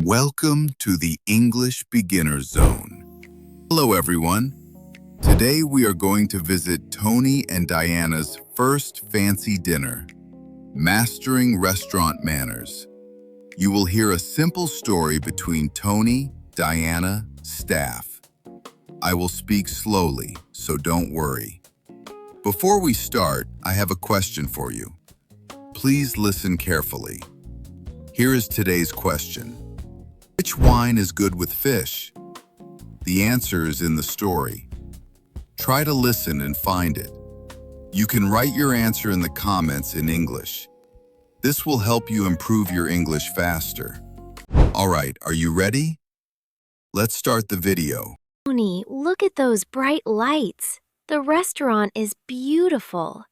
Welcome to the English Beginner Zone. Hello everyone. Today we are going to visit Toni and Diana's first fancy dinner, Mastering Restaurant Manners. You will hear a simple story between Toni, Diana, staff. I will speak slowly, so don't worry. Before we start, I have a question for you. Please listen carefully. Here is today's question. Which wine is good with fish? The answer is in the story. Try to listen and find it. You can write your answer in the comments in English. This will help you improve your English faster. All right, are you ready? Let's start the video. Toni, look at those bright lights. The restaurant is beautiful.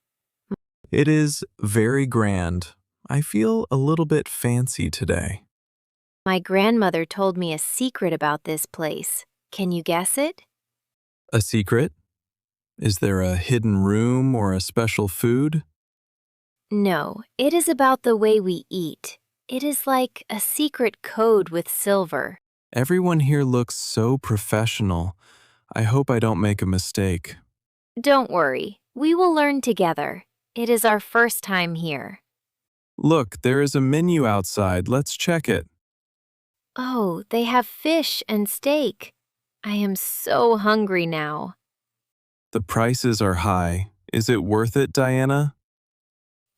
It is very grand. I feel a little bit fancy today. My grandmother told me a secret about this place. Can you guess it? A secret? Is there a hidden room or a special food? No, it is about the way we eat. It is like a secret code with silver. Everyone here looks so professional. I hope I don't make a mistake. Don't worry, we will learn together. It is our first time here. Look, there is a menu outside. Let's check it. Oh, they have fish and steak. I am so hungry now. The prices are high. Is it worth it, Diana?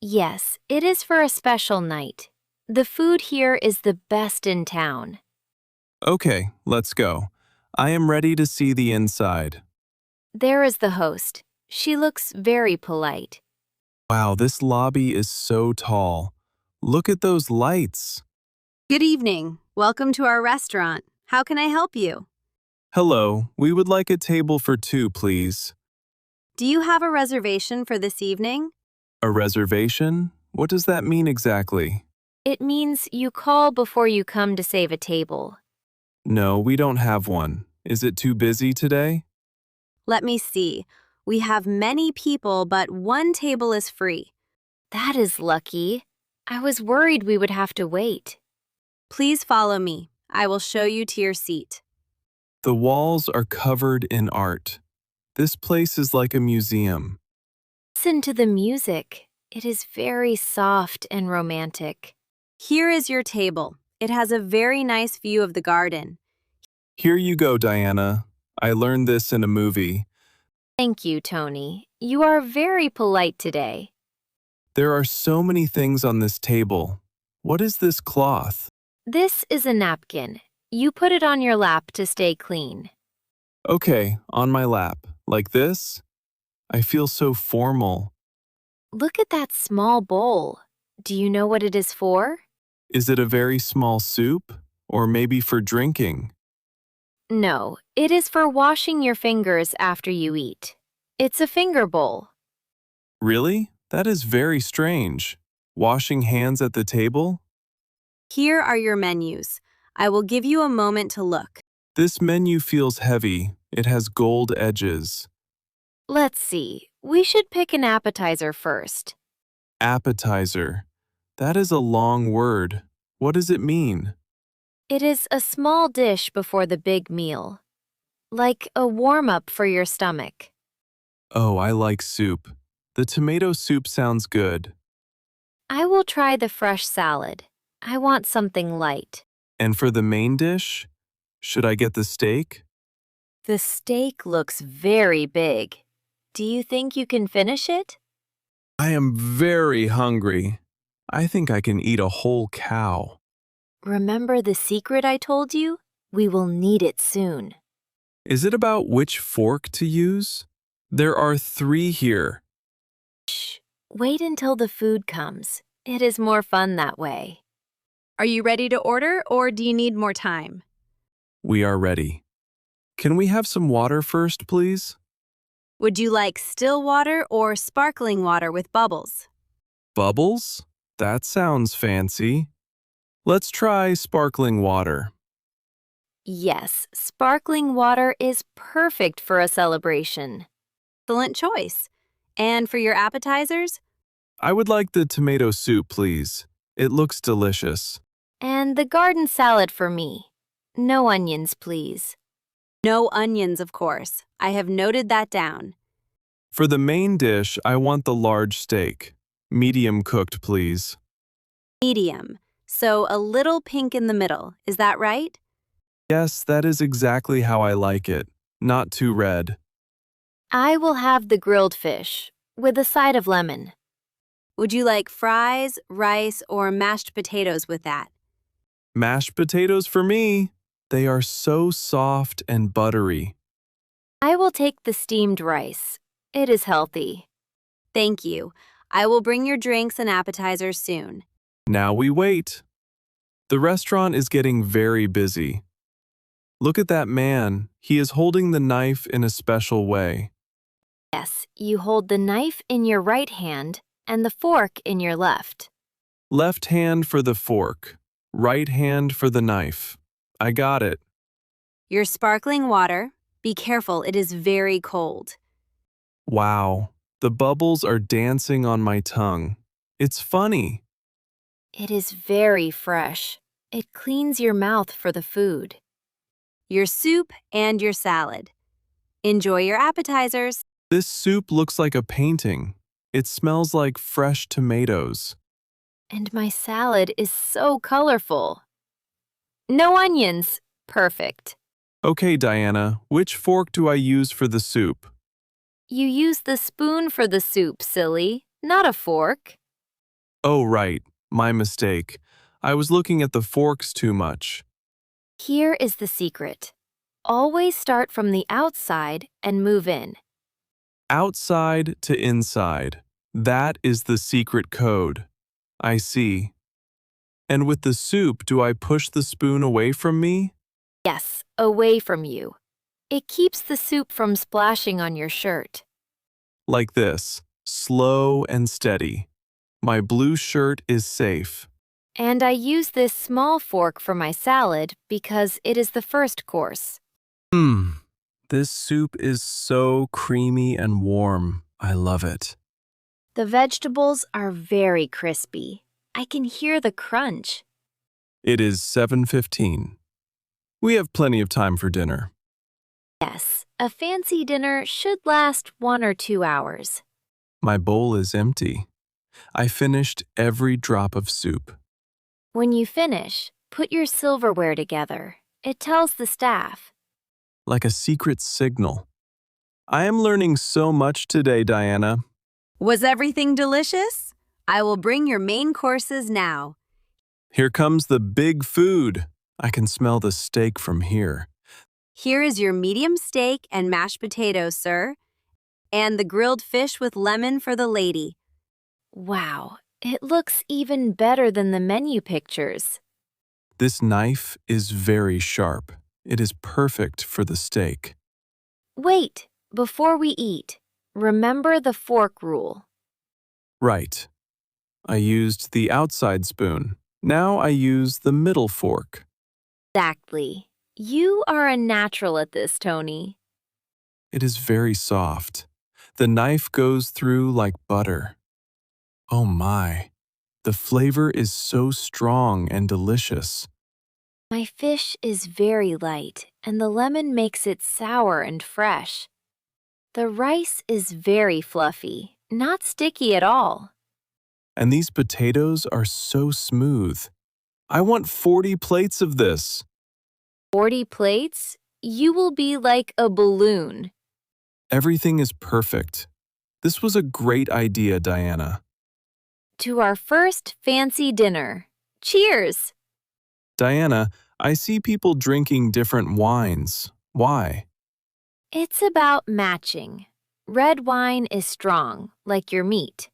Yes, it is for a special night. The food here is the best in town. Okay, let's go. I am ready to see the inside. There is the host. She looks very polite. Wow, this lobby is so tall. Look at those lights. Good evening. Welcome to our restaurant. How can I help you? Hello, we would like a table for two, please. Do you have a reservation for this evening? A reservation? What does that mean exactly? It means you call before you come to save a table. No, we don't have one. Is it too busy today? Let me see. We have many people, but one table is free. That is lucky. I was worried we would have to wait. Please follow me. I will show you to your seat. The walls are covered in art. This place is like a museum. Listen to the music. It is very soft and romantic. Here is your table. It has a very nice view of the garden. Here you go, Diana. I learned this in a movie. Thank you, Toni. You are very polite today. There are so many things on this table. What is this cloth? This is a napkin. You put it on your lap to stay clean. Okay, on my lap. Like this? I feel so formal. Look at that small bowl. Do you know what it is for? Is it a very small soup? Or maybe for drinking? No, it is for washing your fingers after you eat. It's a finger bowl. Really? That is very strange. Washing hands at the table? Here are your menus. I will give you a moment to look. This menu feels heavy. It has gold edges. Let's see. We should pick an appetizer first. Appetizer. That is a long word. What does it mean? It is a small dish before the big meal. Like a warm-up for your stomach. Oh, I like soup. The tomato soup sounds good. I will try the fresh salad. I want something light. And for the main dish, should I get the steak? The steak looks very big. Do you think you can finish it? I am very hungry. I think I can eat a whole cow. Remember the secret I told you? We will need it soon. Is it about which fork to use? There are 3 here. Shh. Wait until the food comes. It is more fun that way. Are you ready to order, or do you need more time? We are ready. Can we have some water first, please? Would you like still water or sparkling water with bubbles? Bubbles? That sounds fancy. Let's try sparkling water. Yes, sparkling water is perfect for a celebration. Excellent choice. And for your appetizers? I would like the tomato soup, please. It looks delicious. And the garden salad for me. No onions, please. No onions, of course. I have noted that down. For the main dish, I want the large steak. Medium cooked, please. Medium. So a little pink in the middle. Is that right? Yes, that is exactly how I like it. Not too red. I will have the grilled fish with a side of lemon. Would you like fries, rice, or mashed potatoes with that? Mashed potatoes for me. They are so soft and buttery. I will take the steamed rice. It is healthy. Thank you. I will bring your drinks and appetizers soon. Now we wait. The restaurant is getting very busy. Look at that man. He is holding the knife in a special way. Yes, you hold the knife in your right hand and the fork in your left. Left hand for the fork, right hand for the knife. I got it. Your sparkling water. Be careful, it is very cold. Wow, the bubbles are dancing on my tongue. It's funny. It is very fresh. It cleans your mouth for the food. Your soup and your salad. Enjoy your appetizers. This soup looks like a painting. It smells like fresh tomatoes. And my salad is so colorful. No onions. Perfect. Okay, Diana, which fork do I use for the soup? You use the spoon for the soup, silly, not a fork. Oh, right, my mistake. I was looking at the forks too much. Here is the secret. Always start from the outside and move in. Outside to inside. That is the secret code. I see. And with the soup, do I push the spoon away from me? Yes, away from you. It keeps the soup from splashing on your shirt. Like this, slow and steady. My blue shirt is safe. And I use this small fork for my salad because it is the first course. This soup is so creamy and warm. I love it. The vegetables are very crispy. I can hear the crunch. It is 7:15. We have plenty of time for dinner. Yes, a fancy dinner should last 1 or 2 hours. My bowl is empty. I finished every drop of soup. When you finish, put your silverware together. It tells the staff. Like a secret signal. I am learning so much today, Diana. Was everything delicious? I will bring your main courses now. Here comes the big food. I can smell the steak from here. Here is your medium steak and mashed potatoes, sir. And the grilled fish with lemon for the lady. Wow, it looks even better than the menu pictures. This knife is very sharp. It is perfect for the steak. Wait, before we eat, remember the fork rule. Right. I used the outside spoon. Now I use the middle fork. Exactly. You are a natural at this, Toni. It is very soft. The knife goes through like butter. Oh my, the flavor is so strong and delicious. My fish is very light, and the lemon makes it sour and fresh. The rice is very fluffy, not sticky at all. And these potatoes are so smooth. I want 40 plates of this. 40 plates? You will be like a balloon. Everything is perfect. This was a great idea, Diana. To our first fancy dinner. Cheers! Diana, I see people drinking different wines. Why? It's about matching. Red wine is strong, like your meat.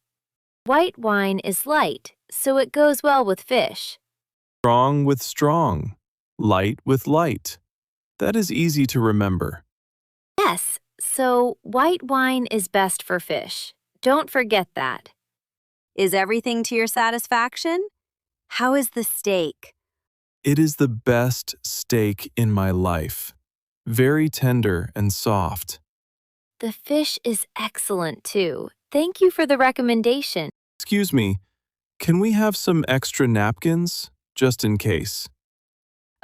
White wine is light, so it goes well with fish. Strong with strong. Light with light. That is easy to remember. Yes, so white wine is best for fish. Don't forget that. Is everything to your satisfaction? How is the steak? It is the best steak in my life. Very tender and soft. The fish is excellent too. Thank you for the recommendation. Excuse me, can we have some extra napkins? just in case.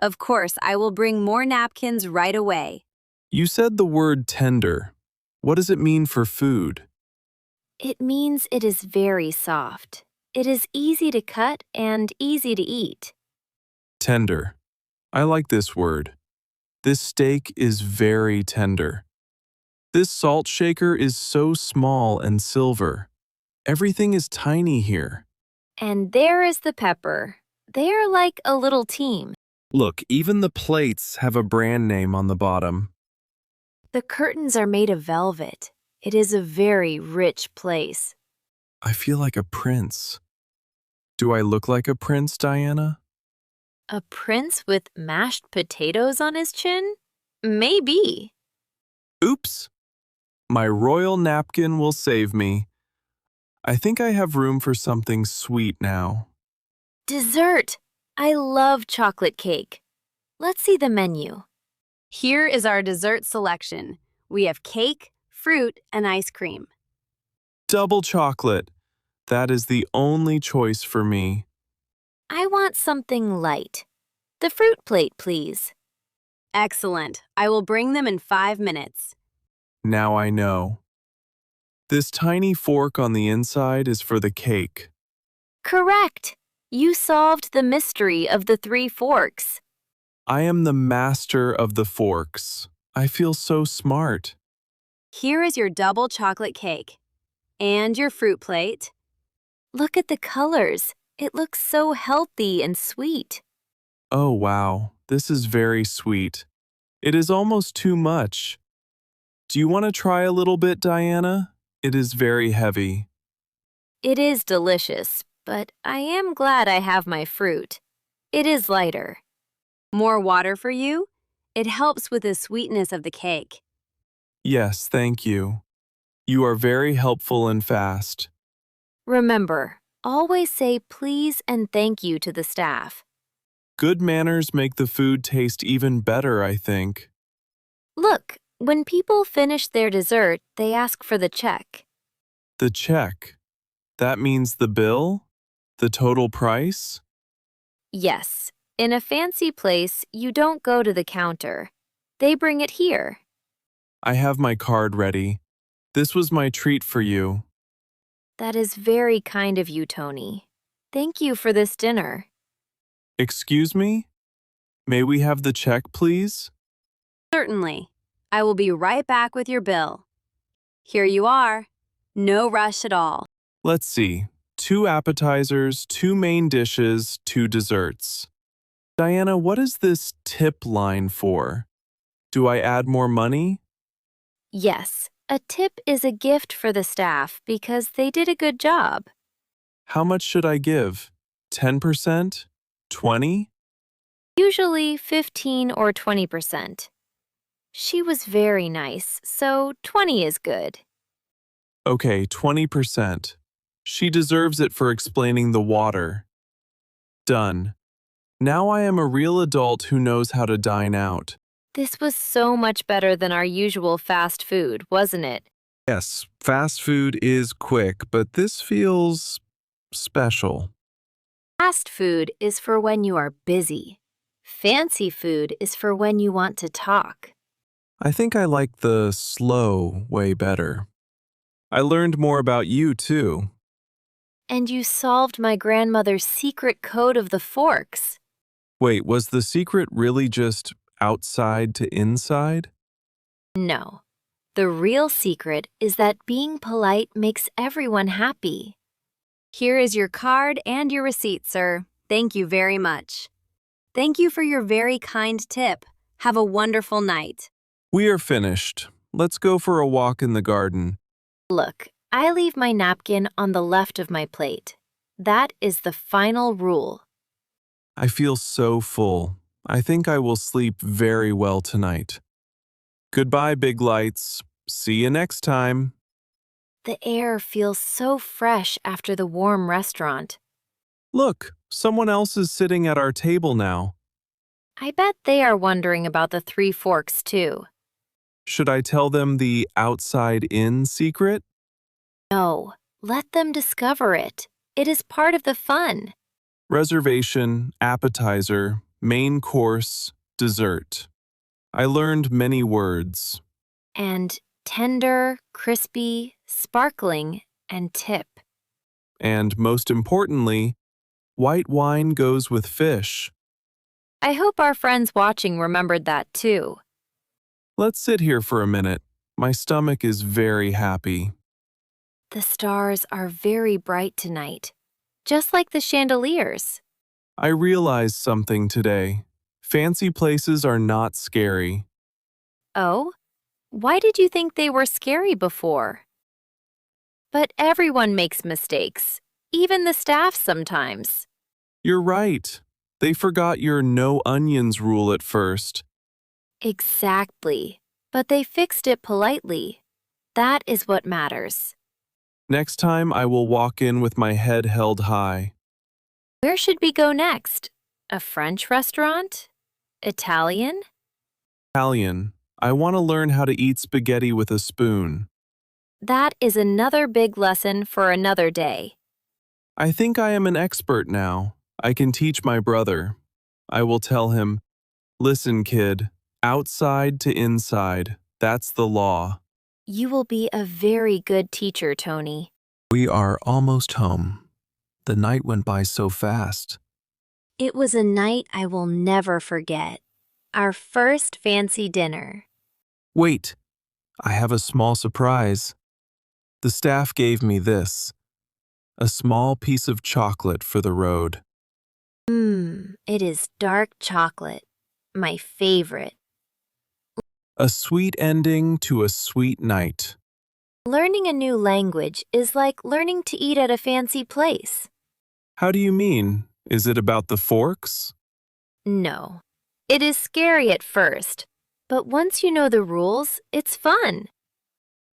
Of course, I will bring more napkins right away. You said the word tender. What does it mean for food? It means it is very soft. It is easy to cut and easy to eat. Tender. I like this word. This steak is very tender. This salt shaker is so small and silver. Everything is tiny here. And there is the pepper. They are like a little team. Look, even the plates have a brand name on the bottom. The curtains are made of velvet. It is a very rich place. I feel like a prince. Do I look like a prince, Diana? A prince with mashed potatoes on his chin? Maybe. Oops! My royal napkin will save me. I think I have room for something sweet now. Dessert! I love chocolate cake. Let's see the menu. Here is our dessert selection. We have cake, fruit, and ice cream. Double chocolate. That is the only choice for me. I want something light. The fruit plate, please. Excellent. I will bring them in 5 minutes. Now I know. This tiny fork on the inside is for the cake. Correct. You solved the mystery of the 3 forks. I am the master of the forks. I feel so smart. Here is your double chocolate cake. And your fruit plate. Look at the colors. It looks so healthy and sweet. Oh wow, this is very sweet. It is almost too much. Do you want to try a little bit, Diana? It is very heavy. It is delicious, but I am glad I have my fruit. It is lighter. More water for you? It helps with the sweetness of the cake. Yes, thank you. You are very helpful and fast. Remember, always say please and thank you to the staff. Good manners make the food taste even better, I think. Look, when people finish their dessert, they ask for the check. The check. That means the bill? The total price? Yes, in a fancy place, you don't go to the counter. They bring it here. I have my card ready. This was my treat for you. That is very kind of you, Toni. Thank you for this dinner. Excuse me? May we have the check, please? Certainly. I will be right back with your bill. Here you are. No rush at all. Let's see. 2 appetizers, 2 main dishes, 2 desserts. Diana, what is this tip line for? Do I add more money? Yes, a tip is a gift for the staff because they did a good job. How much should I give? 10%? 20? Usually 15 or 20%. She was very nice, so 20 is good. Okay, 20%. She deserves it for explaining the water. Done. Now I am a real adult who knows how to dine out. This was so much better than our usual fast food, wasn't it? Yes, fast food is quick, but this feels special. Fast food is for when you are busy. Fancy food is for when you want to talk. I think I like the slow way better. I learned more about you, too. And you solved my grandmother's secret code of the forks. Wait, was the secret really just outside to inside? No. The real secret is that being polite makes everyone happy. Here is your card and your receipt, sir. Thank you very much. Thank you for your very kind tip. Have a wonderful night. We are finished. Let's go for a walk in the garden. Look, I leave my napkin on the left of my plate. That is the final rule. I feel so full. I think I will sleep very well tonight. Goodbye, big lights. See you next time. The air feels so fresh after the warm restaurant. Look, someone else is sitting at our table now. I bet they are wondering about the 3 forks too. Should I tell them the outside-in secret? No, let them discover it. It is part of the fun. reservation, appetizer, main course, dessert. I learned many words. And tender, crispy, sparkling, and tip. And most importantly, white wine goes with fish. I hope our friends watching remembered that too. Let's sit here for a minute. My stomach is very happy. The stars are very bright tonight, just like the chandeliers. I realized something today. Fancy places are not scary. Oh, why did you think they were scary before? But everyone makes mistakes, even the staff sometimes. You're right. They forgot your no onions rule at first. Exactly, but they fixed it politely. That is what matters. Next time I will walk in with my head held high. Where should we go next? A French restaurant? Italian? Italian. I want to learn how to eat spaghetti with a spoon. That is another big lesson for another day. I think I am an expert now. I can teach my brother. I will tell him, listen, kid, outside to inside. That's the law. You will be a very good teacher, Toni. We are almost home. The night went by so fast. It was a night I will never forget. Our first fancy dinner. Wait, I have a small surprise. The staff gave me this, a small piece of chocolate for the road. It is dark chocolate. My favorite. A sweet ending to a sweet night. Learning a new language is like learning to eat at a fancy place. How do you mean? Is it about the forks? No. It is scary at first, but once you know the rules, it's fun.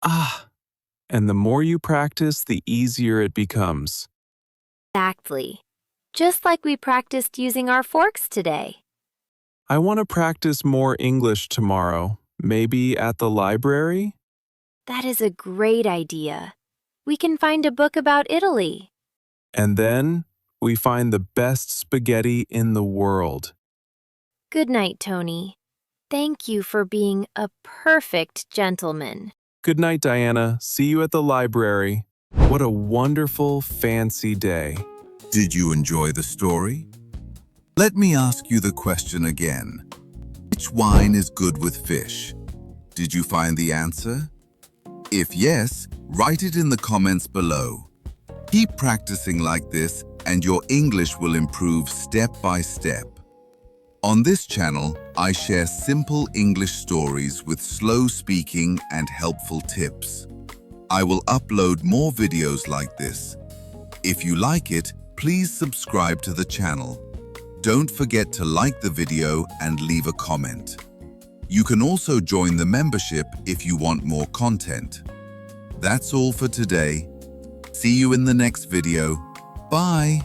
Ah, and the more you practice, the easier it becomes. Exactly. Just like we practiced using our forks today. I want to practice more English tomorrow, maybe at the library? That is a great idea. We can find a book about Italy. And then we find the best spaghetti in the world. Good night, Toni. Thank you for being a perfect gentleman. Good night, Diana. See you at the library. What a wonderful, fancy day. Did you enjoy the story? Let me ask you the question again. Which wine is good with fish? Did you find the answer? If yes, write it in the comments below. Keep practicing like this and your English will improve step by step. On this channel, I share simple English stories with slow speaking and helpful tips. I will upload more videos like this. If you like it, please subscribe to the channel. Don't forget to like the video and leave a comment. You can also join the membership if you want more content. That's all for today. See you in the next video. Bye!